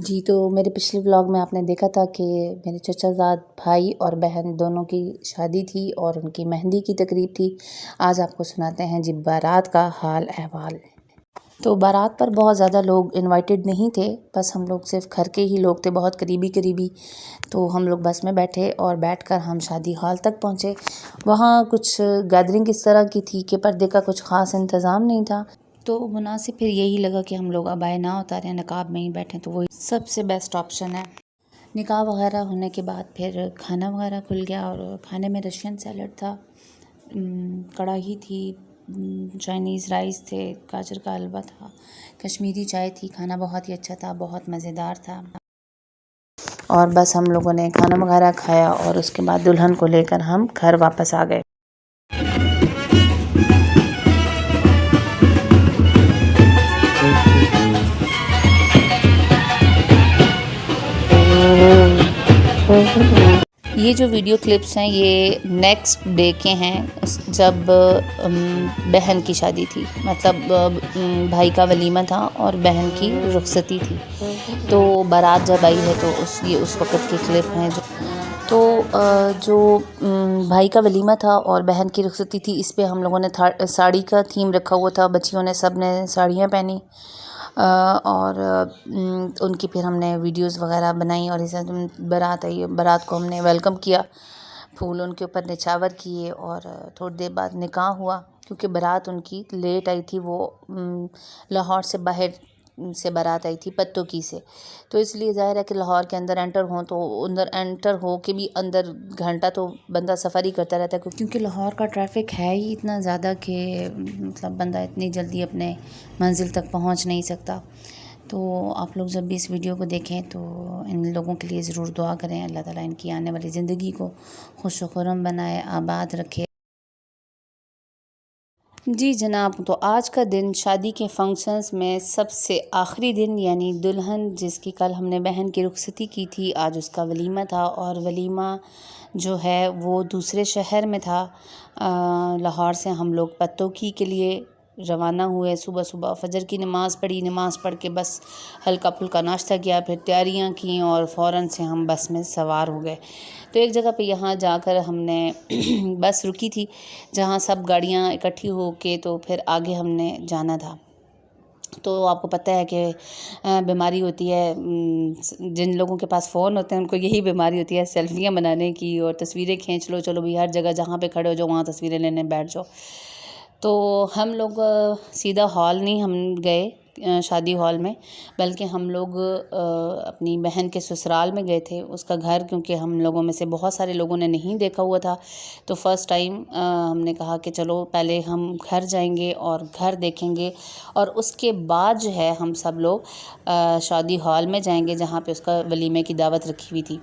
जी, तो मेरे पिछले व्लॉग में आपने देखा था कि मेरे चचाज़ाद भाई और बहन दोनों की शादी थी और उनकी मेहंदी की तकरीब थी। आज आपको सुनाते हैं जी बारात का हाल अहवाल। तो बारात पर बहुत ज़्यादा लोग इनवाइटेड नहीं थे, बस हम लोग सिर्फ घर के ही लोग थे, बहुत करीबी। तो हम लोग बस में बैठे और बैठकर हम शादी हॉल तक पहुँचे। वहाँ कुछ गैदरिंग इस तरह की थी कि पर्दे का कुछ ख़ास इंतज़ाम नहीं था, तो मुनासिब फिर यही लगा कि हम लोग अबाया ना उतारें, नकाब में ही बैठें, तो वही सबसे बेस्ट ऑप्शन है। निकाह वगैरह होने के बाद फिर खाना वगैरह खुल गया और खाने में रशियन सैलड था, कढ़ाई थी, चाइनीज़ राइस थे, गाजर का हलवा था, कश्मीरी चाय थी। खाना बहुत ही अच्छा था, बहुत मज़ेदार था। और बस हम लोगों ने खाना वगैरह खाया और उसके बाद दुल्हन को लेकर हम घर वापस आ गए। ये जो वीडियो क्लिप्स हैं ये नेक्स्ट डे के हैं, जब बहन की शादी थी, मतलब भाई का वलीमा था और बहन की रुखसती थी। तो बारात जब आई है तो ये उस वक़्त की क्लिप हैं। जो भाई का वलीमा था और बहन की रुखसती थी, इस पे हम लोगों ने साड़ी का थीम रखा हुआ था। बच्चियों ने सब ने साड़ियाँ पहनी और उनकी फिर हमने वीडियोस वगैरह बनाई और इसे बारात आई, बारात को हमने वेलकम किया, फूल उनके ऊपर निछावर किए और थोड़ी देर बाद निकाह हुआ। क्योंकि बारात उनकी लेट आई थी, वो लाहौर से बाहर से बारात आई थी, पत्तों से, तो इसलिए ज़ाहिर है कि लाहौर के अंदर एंटर हों तो अंदर एंटर हो के भी अंदर घंटा तो बंदा सफ़र ही करता रहता है, क्योंकि लाहौर का ट्रैफिक है ही इतना ज़्यादा कि मतलब बंदा इतनी जल्दी अपने मंजिल तक पहुंच नहीं सकता। तो आप लोग जब भी इस वीडियो को देखें तो इन लोगों के लिए ज़रूर दुआ करें, अल्लाह ताला इनकी आने वाली ज़िंदगी को खुश खुर्रम बनाए, आबाद रखे। जी जनाब, तो आज का दिन शादी के फंक्शंस में सबसे आखिरी दिन, यानी दुल्हन जिसकी कल हमने बहन की रुखसती की थी, आज उसका वलीमा था। और वलीमा जो है वो दूसरे शहर में था। लाहौर से हम लोग पत्तों के लिए रवाना हुए। सुबह सुबह फ़जर की नमाज़ पढ़ी, नमाज़ पढ़ के बस हल्का फुल्का नाश्ता किया, फिर तैयारियां की और फ़ौरन से हम बस में सवार हो गए। तो एक जगह पे यहाँ जाकर हमने बस रुकी थी, जहाँ सब गाड़ियाँ इकट्ठी हो के तो फिर आगे हमने जाना था। तो आपको पता है कि बीमारी होती है, जिन लोगों के पास फ़ोन होते हैं उनको यही बीमारी होती है, सेल्फियाँ बनाने की और तस्वीरें खींच लो, चलो भी हर जगह जहाँ पे खड़े हो जाओ वहाँ तस्वीरें लेने बैठ जाओ। तो हम लोग सीधा हॉल नहीं हम गए, शादी हॉल में, बल्कि हम लोग अपनी बहन के ससुराल में गए थे, उसका घर, क्योंकि हम लोगों में से बहुत सारे लोगों ने नहीं देखा हुआ था। तो फ़र्स्ट टाइम हमने कहा कि चलो पहले हम घर जाएंगे और घर देखेंगे और उसके बाद जो है हम सब लोग शादी हॉल में जाएंगे जहाँ पे उसका वलीमे की दावत रखी हुई थी।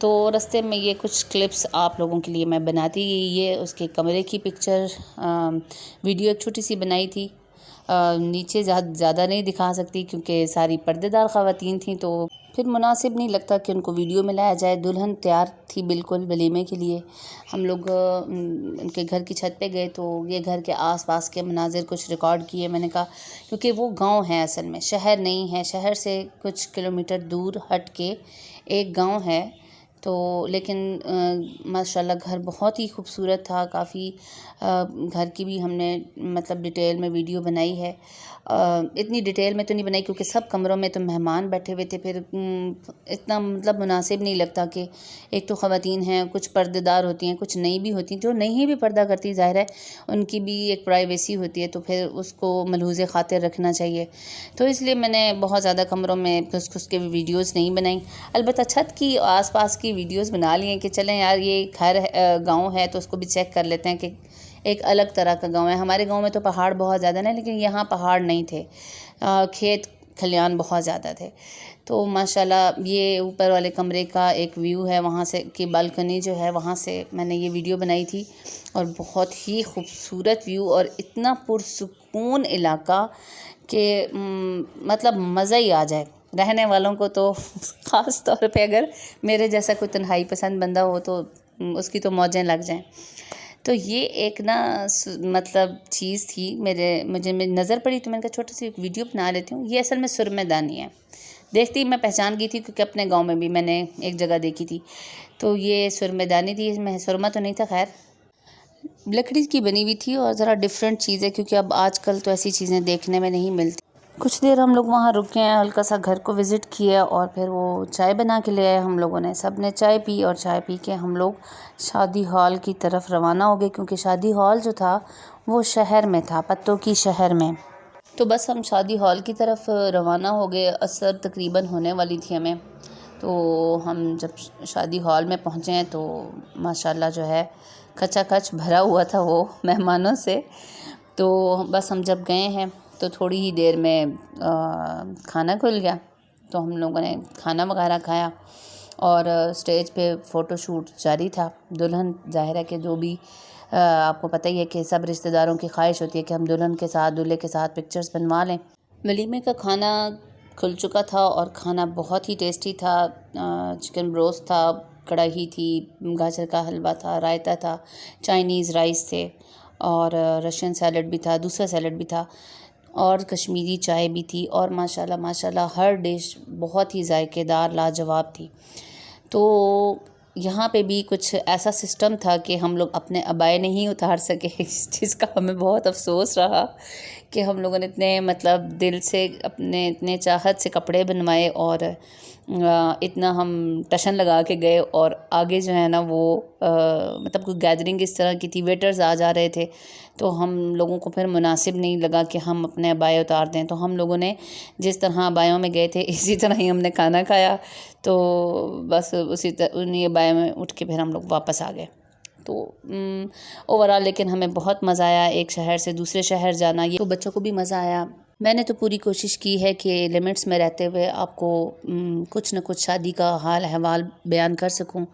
तो रास्ते में ये कुछ क्लिप्स आप लोगों के लिए मैं बनाती गई। ये उसके कमरे की पिक्चर वीडियो एक छोटी सी बनाई थी, नीचे ज़्यादा नहीं दिखा सकती क्योंकि सारी पर्देदार ख़वातीन थी, तो फिर मुनासिब नहीं लगता कि उनको वीडियो में लाया जाए। दुल्हन तैयार थी बिल्कुल वलीमे के लिए। हम लोग उनके घर की छत पे गए तो ये घर के आसपास के मनाजिर कुछ रिकॉर्ड किए। मैंने कहा क्योंकि वो गांव है, असल में शहर नहीं है, शहर से कुछ किलोमीटर दूर हट के एक गांव है। तो लेकिन माशाल्लाह घर बहुत ही खूबसूरत था। काफ़ी घर की भी हमने मतलब डिटेल में वीडियो बनाई है। इतनी डिटेल में तो नहीं बनाई क्योंकि सब कमरों में तो मेहमान बैठे हुए थे, फिर इतना मतलब मुनासिब नहीं लगता कि एक तो ख़वातीन हैं, कुछ पर्देदार होती हैं, कुछ नहीं भी होती, जो नहीं भी पर्दा करती ज़ाहिर है उनकी भी एक प्राइवेसी होती है, तो फिर उसको मलहूज़े ख़ातिर रखना चाहिए। तो इसलिए मैंने बहुत ज़्यादा कमरों में घुस घुस के वीडियोज़ नहीं बनाई। अलबत्ता छत की आसपास की वीडियोस बना लिए कि चलें यार ये घर गांव है तो उसको भी चेक कर लेते हैं कि एक अलग तरह का गांव है। हमारे गांव में तो पहाड़ बहुत ज़्यादा ना, लेकिन यहाँ पहाड़ नहीं थे, खेत खलियान बहुत ज़्यादा थे। तो माशाल्लाह ये ऊपर वाले कमरे का एक व्यू है, वहाँ से की बालकनी जो है वहाँ से मैंने ये वीडियो बनाई थी और बहुत ही खूबसूरत व्यू और इतना पुरसुकून इलाका कि मतलब मज़ा ही आ जाए। रहने वालों को तो ख़ास तौर पे अगर मेरे जैसा कोई तन्हाई पसंद बंदा हो तो उसकी तो मौजें लग जाएं। तो ये एक ना मतलब चीज़ थी मुझे नज़र पड़ी, तो मैंने कहा छोटी सी एक वीडियो बना लेती हूँ। ये असल में सुरमेदानी है, देखती मैं पहचान गई थी क्योंकि अपने गांव में भी मैंने एक जगह देखी थी। तो ये सुरमेदानी थी, इसमें सुरमा तो नहीं था, खैर लकड़ी की बनी हुई थी और ज़रा डिफरेंट चीज़ है क्योंकि अब आजकल तो ऐसी चीज़ें देखने में नहीं मिलती। कुछ देर हम लोग वहाँ रुके हैं, हल्का सा घर को विज़िट किया और फिर वो चाय बना के ले आए हम लोगों ने। सब ने चाय पी और चाय पी के हम लोग शादी हॉल की तरफ रवाना हो गए क्योंकि शादी हॉल जो था वो शहर में था, पत्तों की शहर में। तो बस हम शादी हॉल की तरफ रवाना हो गए। असर तकरीबन होने वाली थी हमें। तो हम जब शादी हॉल में पहुँचे हैं तो माशाल्लाह जो है खचाखच भरा हुआ था वो मेहमानों से। तो बस हम जब गए हैं तो थोड़ी ही देर में खाना खुल गया। तो हम लोगों ने खाना वगैरह खाया और स्टेज पे फ़ोटोशूट जारी था। दुल्हन ज़ाहिर है कि जो भी आपको पता ही है कि सब रिश्तेदारों की ख्वाहिश होती है कि हम दुल्हन के साथ दूल्हे के साथ पिक्चर्स बनवा लें। वलीमे का खाना खुल चुका था और खाना बहुत ही टेस्टी था। चिकन ब्रोस्ट था, कढ़ाई थी, गाजर का हलवा था, रायता था, चाइनीज़ राइस थे और रशियन सैलड भी था, दूसरा सैलड भी था और कश्मीरी चाय भी थी और माशाल्लाह माशाल्लाह हर डिश बहुत ही जायकेदार लाजवाब थी। तो यहाँ पे भी कुछ ऐसा सिस्टम था कि हम लोग अपने अबाए नहीं उतार सके इस चीज़ का हमें बहुत अफसोस रहा कि हम लोगों ने इतने मतलब दिल से अपने इतने चाहत से कपड़े बनवाए और इतना हम टशन लगा के गए और आगे जो है ना वो मतलब कोई गैदरिंग इस तरह की थी, वेटर्स आ जा रहे थे तो हम लोगों को फिर मुनासिब नहीं लगा कि हम अपने अबाए उतार दें। तो हम लोगों ने जिस तरह अबायों में गए थे इसी तरह ही हमने खाना खाया। तो बस उन्हीं अबायों में उठ के फिर हम लोग वापस आ गए। तो ओवरऑल लेकिन हमें बहुत मज़ा आया एक शहर से दूसरे शहर जाना। ये तो बच्चों को भी मज़ा आया। मैंने तो पूरी कोशिश की है कि लिमिट्स में रहते हुए आपको कुछ न कुछ शादी का हाल अहवाल बयान कर सकूं।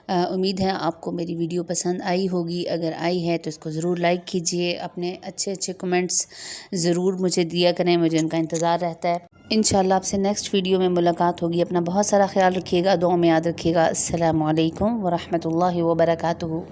उम्मीद है आपको मेरी वीडियो पसंद आई होगी। अगर आई है तो इसको ज़रूर लाइक कीजिए। अपने अच्छे अच्छे कमेंट्स ज़रूर मुझे दिया करें, मुझे उनका इंतज़ार रहता है। इंशाल्लाह आपसे नेक्स्ट वीडियो में मुलाकात होगी। अपना बहुत सारा ख्याल रखिएगा, दुआ में याद रखिएगा। अस्सलामु अलैकुम व रहमतुल्लाहि व बरकातुहू।